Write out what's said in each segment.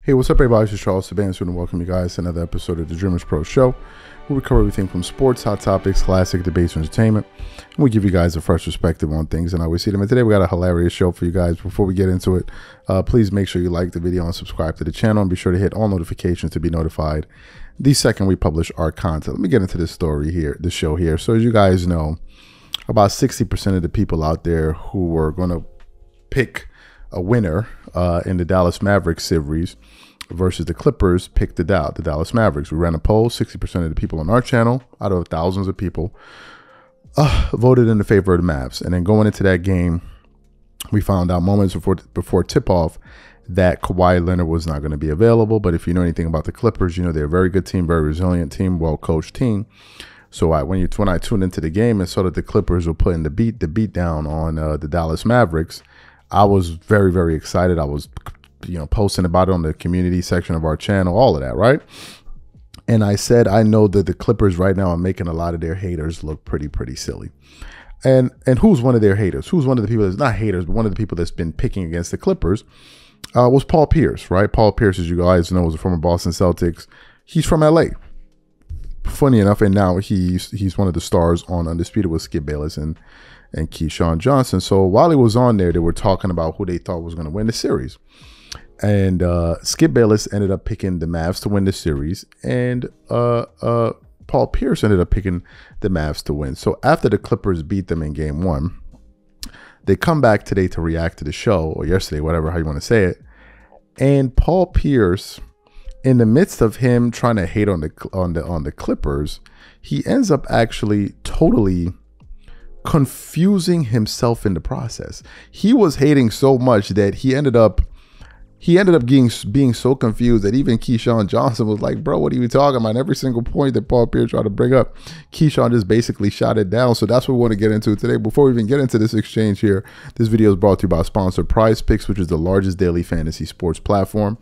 Hey, what's up, everybody? This is Charles Sabanson, and welcome you guys to another episode of the Dreamerspro show, where we cover everything from sports, hot topics, classic debates, and entertainment, and we give you guys a fresh perspective on things and how we see them. And today we got a hilarious show for you guys. Before we get into it, please make sure you like the video and subscribe to the channel, and be sure to hit all notifications to be notified the second we publish our content. Let me get into this story here, the show here. So as you guys know, about 60% of the people out there who were going to pick a winner in the Dallas Mavericks series versus the Clippers picked the Dallas Mavericks. We ran a poll. 60% of the people on our channel, out of thousands of people, voted in the favor of the Mavs. And then going into that game, we found out moments before tip-off that Kawhi Leonard was not going to be available. But if you know anything about the Clippers, you know they're a very good team, very resilient team, well-coached team. So when I tuned into the game and saw that the Clippers were putting the beat down on the Dallas Mavericks, I was very, very excited. I was, posting about it on the community section of our channel, all of that, right? And I said, I know that the Clippers right now are making a lot of their haters look pretty silly. And who's one of their haters? Who's one of the people that's not haters, but one of the people that's been picking against the Clippers was Paul Pierce, right? Paul Pierce, as you guys know, was a former Boston Celtics. He's from LA. Funny enough, and now he's one of the stars on Undisputed with Skip Bayless and Keyshawn Johnson. So while he was on there, they were talking about who they thought was going to win the series. And Skip Bayless ended up picking the Mavs to win the series. And Paul Pierce ended up picking the Mavs to win. So after the Clippers beat them in game one, they come back today to react to the show, or yesterday, whatever, how you want to say it. And Paul Pierce, in the midst of him trying to hate on the Clippers, he ends up actually totally confusing himself in the process. He was hating so much that he ended up being so confused that even Keyshawn Johnson was like, bro, what are you talking about? And every single point that Paul Pierce tried to bring up, Keyshawn just basically shot it down. So that's what we want to get into today. Before we even get into this exchange here, this video is brought to you by sponsor Prize Picks, which is the largest daily fantasy sports platform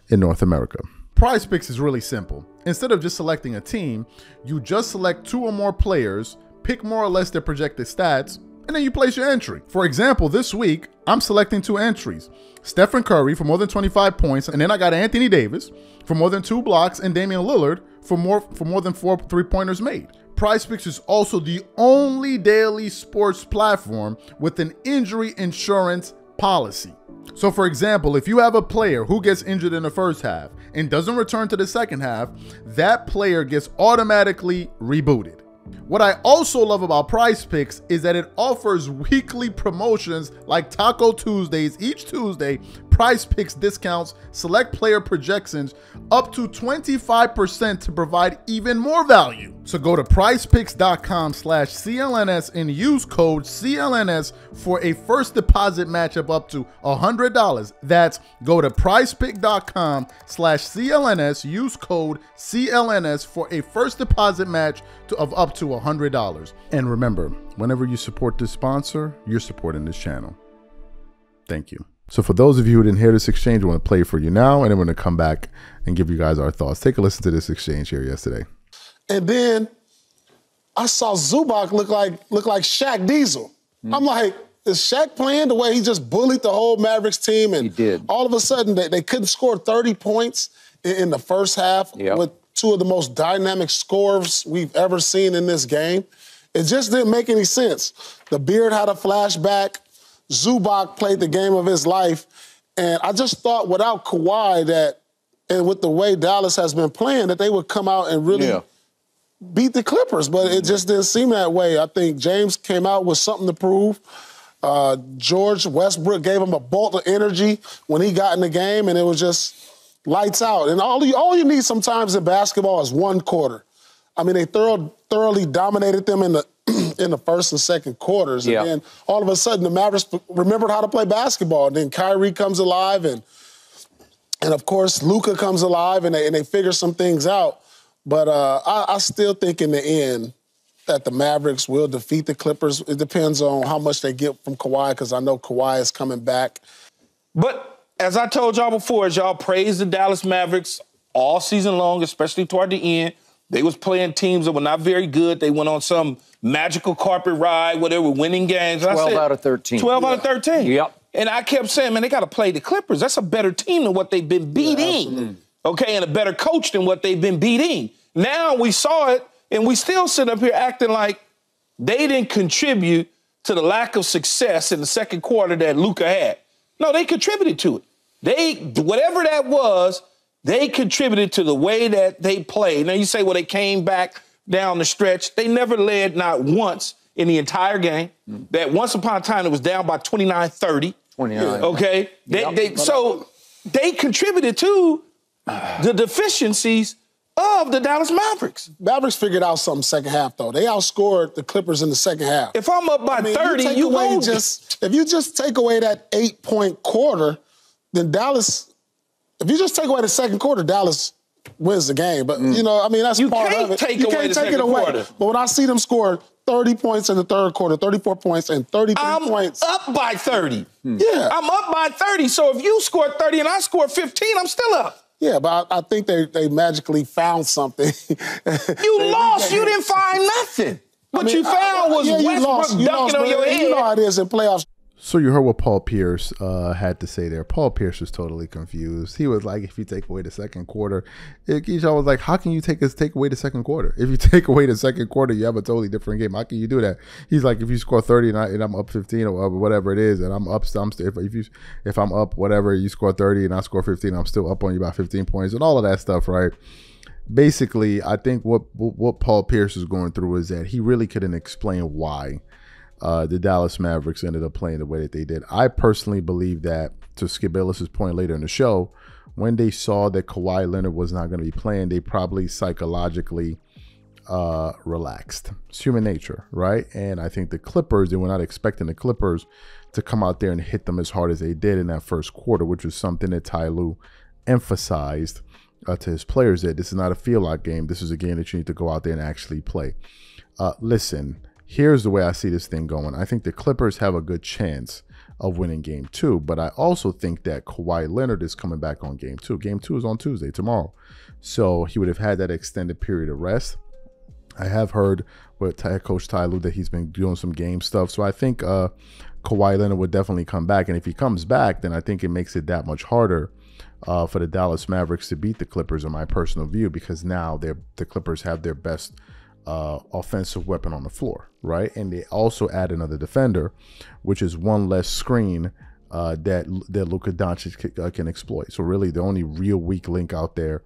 in North America. Prize Picks is really simple. Instead of just selecting a team, you just select two or more players, pick more or less their projected stats, and then you place your entry. For example, this week, I'm selecting two entries. Stephen Curry for more than 25 points, and then I got Anthony Davis for more than 2 blocks, and Damian Lillard for more than 4 3-pointers made. Prize Picks is also the only daily sports platform with an injury insurance policy. So for example, if you have a player who gets injured in the first half and doesn't return to the second half, that player gets automatically rebooted. What I also love about Prize Picks is that it offers weekly promotions like Taco Tuesdays. Each Tuesday, Prize Picks discounts select player projections up to 25% to provide even more value. So go to prizepicks.com/CLNS and use code CLNS for a first deposit match of up to $100. That's go to prizepicks.com/CLNS, use code CLNS for a first deposit match of up to $100. And remember, whenever you support this sponsor, you're supporting this channel. Thank you. So for those of you who didn't hear this exchange, we want to play it for you now, and then we're going to come back and give you guys our thoughts. Take a listen to this exchange here yesterday. And then I saw Zubac look like Shaq Diesel. I'm like, is Shaq playing the way he just bullied the whole Mavericks team? And he did. All of a sudden, they couldn't score 30 points in the first half with two of the most dynamic scorers we've ever seen in this game. It just didn't make any sense. The Beard had a flashback. Zubac played the game of his life. And I just thought without Kawhi and with the way Dallas has been playing, that they would come out and really beat the Clippers. But it just didn't seem that way. I think James came out with something to prove. George Westbrook gave him a bolt of energy when he got in the game, and it was just lights out. And all you need sometimes in basketball is one quarter. I mean, they thoroughly dominated them in the first and second quarters. And then all of a sudden, the Mavericks remembered how to play basketball. And then Kyrie comes alive, and of course, Luka comes alive, and they figure some things out. But I still think in the end that the Mavericks will defeat the Clippers. It depends on how much they get from Kawhi, because I know Kawhi is coming back. But as I told y'all before, as y'all praised the Dallas Mavericks all season long, especially toward the end, they was playing teams that were not very good. They went on some magical carpet ride where they were winning games. 12 out of 13. 12 out of 13. Yep. And I kept saying, man, they got to play the Clippers. That's a better team than what they've been beating. Okay, and a better coach than what they've been beating. Now we saw it, and we still sit up here acting like they didn't contribute to the lack of success in the second quarter that Luka had. No, they contributed to it. Whatever that was, they contributed to the way that they played. Now you say, well, they came back down the stretch. They never led not once in the entire game. That once upon a time it was down by 29-30. 29. Okay? So they contributed to the deficiencies of the Dallas Mavericks. Mavericks figured out something second half, though. They outscored the Clippers in the second half. If I'm up by 30, you hold it. If you just take away that 8-point quarter, then Dallas, if you just take away the second quarter, Dallas wins the game. But, you know, I mean, that's part of it. You can't take it away. But when I see them score 30 points in the third quarter, 34 points, and 33 points. I'm up by 30. Yeah. I'm up by 30. So if you score 30 and I score 15, I'm still up. Yeah, but I think they magically found something. You lost. You didn't find nothing. What you found was Westbrook dunking on your head. You know how it is in playoffs. So you heard what Paul Pierce had to say there. Paul Pierce was totally confused. He was like, if you take away the second quarter, Keyshawn was like, how can you take away the second quarter? If you take away the second quarter, you have a totally different game. How can you do that? He's like, if you score 30 and I'm up 15 or whatever it is, and I'm up, if I'm up whatever, you score 30 and I score 15, I'm still up on you by 15 points and all of that stuff, right? Basically, I think what Paul Pierce is going through is that he really couldn't explain why the Dallas Mavericks ended up playing the way that they did. I personally believe that, to Skip Bayless's point later in the show, when they saw that Kawhi Leonard was not going to be playing, they probably psychologically relaxed. It's human nature, right? And I think the Clippers, they were not expecting the Clippers to come out there and hit them as hard as they did in that first quarter, which was something that Ty Lue emphasized to his players, that this is not a feel-out game. This is a game that you need to go out there and actually play. Listen, here's the way I see this thing going. I think the Clippers have a good chance of winning game 2, but I also think that Kawhi Leonard is coming back on game 2. Game 2 is on Tuesday, tomorrow. So he would have had that extended period of rest. I have heard with Coach Ty Lue that he's been doing some game stuff. So I think Kawhi Leonard would definitely come back. And if he comes back, then I think it makes it that much harder for the Dallas Mavericks to beat the Clippers, in my personal view, because now the Clippers have their best offensive weapon on the floor, right? And they also add another defender, which is one less screen that Luka Doncic can exploit. So really the only real weak link out there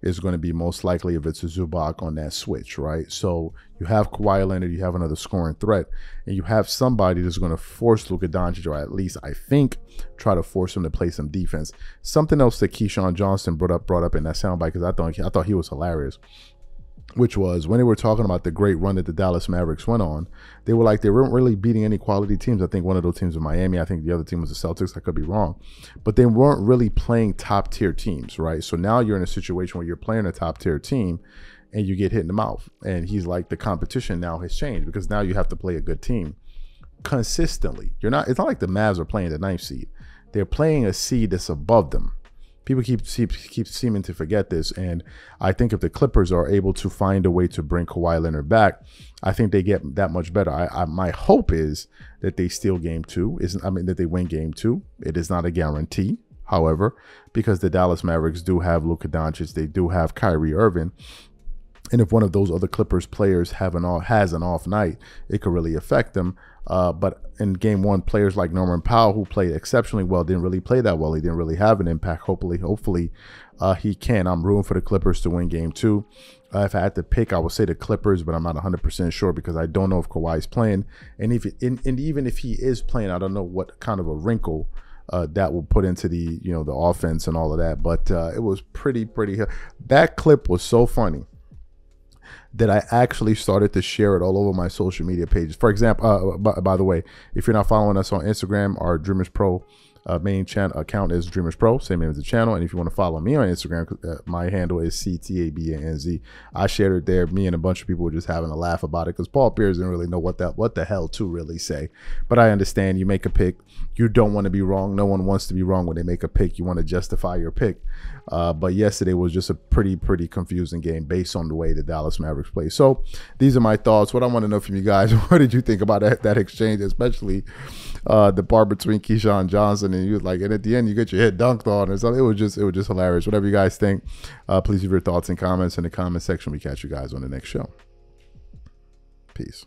is going to be most likely if it's a Zubac on that switch, right? So you have Kawhi Leonard, you have another scoring threat, and you have somebody that's going to force Luka Doncic, or at least I think try to force him to play some defense. Something else that Keyshawn Johnson brought up in that soundbite, because I thought he was hilarious, which was when they were talking about the great run that the Dallas Mavericks went on, they were like, they weren't really beating any quality teams. I think one of those teams was Miami. I think the other team was the Celtics. I could be wrong. But they weren't really playing top-tier teams, right? So now you're in a situation where you're playing a top-tier team and you get hit in the mouth. And he's like, the competition now has changed because now you have to play a good team consistently. It's not like the Mavs are playing the 9th seed. They're playing a seed that's above them. People keep seeming to forget this, and I think if the Clippers are able to find a way to bring Kawhi Leonard back, I think they get that much better. My hope is that they steal game 2. That they win game 2. It is not a guarantee, however, because the Dallas Mavericks do have Luka Doncic, they do have Kyrie Irving, and if one of those other Clippers players has an off night, it could really affect them. But in game 1, players like Norman Powell, who played exceptionally well, didn't really play that well. He didn't really have an impact. Hopefully he can. I'm rooting for the Clippers to win game 2. If I had to pick, I would say the Clippers, but I'm not 100% sure because I don't know if Kawhi's playing. And even if he is playing, I don't know what kind of a wrinkle that will put into the offense and all of that. But it was pretty. That clip was so funny that I actually started to share it all over my social media pages. For example, by the way, if you're not following us on Instagram, our Dreamerspro main channel account is Dreamerspro, same name as the channel. And if you want to follow me on Instagram, my handle is CTABANZ. I shared it there. Me and a bunch of people were just having a laugh about it because Paul Pierce didn't really know what the hell to really say. But I understand you make a pick. You don't want to be wrong. No one wants to be wrong when they make a pick. You want to justify your pick. But yesterday was just a pretty confusing game based on the way the Dallas Mavericks play. So these are my thoughts. What I want to know from you guys, what did you think about that exchange, especially the part between Keyshawn Johnson and you, like, and at the end you get your head dunked on or something. It was just hilarious. Whatever you guys think, please leave your thoughts and comments in the comment section. We catch you guys on the next show. Peace.